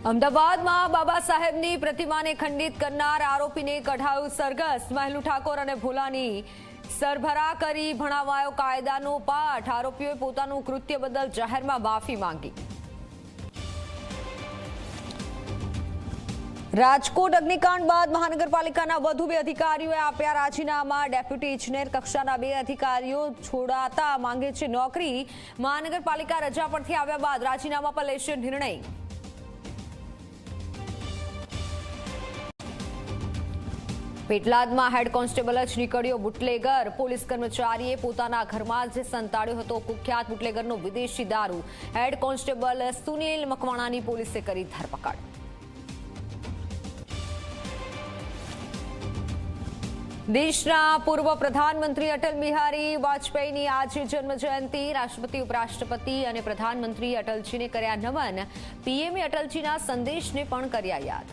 અમદાવાદમાં બાબા સાહેબની પ્રતિમાને ખંડિત કરનાર આરોપીને કઢાયું સરઘસ। મહેલુ ઠાકોર અને ભોલાની સરભરા કરી ભણાવાયો કાયદાનો પાઠ। આરોપીઓએ પોતાનું કૃત્ય બદલ જાહેરમાં માફી માંગી। રાજકોટ અગ્નિકાંડ બાદ મહાનગરપાલિકાના વધુ 2 અધિકારીઓએ આપ્યા રાજીનામા। ડેપ્યુટી ઇજનેર કક્ષાના 2 અધિકારીઓ છોડાતા માંગે છે નોકરી। મહાનગરપાલિકા રજા પરથી આવ્યા બાદ રાજીનામા પર લેશે નિર્ણય। પેટલાદમાં હેડ કોન્સ્ટેબલ જ નીકળ્યો બુટલેગર। પોલીસ કર્મચારીએ પોતાના ઘરમાં જ સંતાડ્યો હતો કુખ્યાત બુટલેગરનો વિદેશી દારૂ। હેડ કોન્સ્ટેબલ સુનિલ મકવાણાની પોલીસે કરી ધરપકડ। દેશના પૂર્વ પ્રધાનમંત્રી અટલ બિહારી વાજપેયીની આજે જન્મજયંતિ। રાષ્ટ્રપતિ, ઉપરાષ્ટ્રપતિ અને પ્રધાનમંત્રી અટલજીને કર્યા નમન। પીએમએ અટલજીના સંદેશને પણ કર્યા યાદ।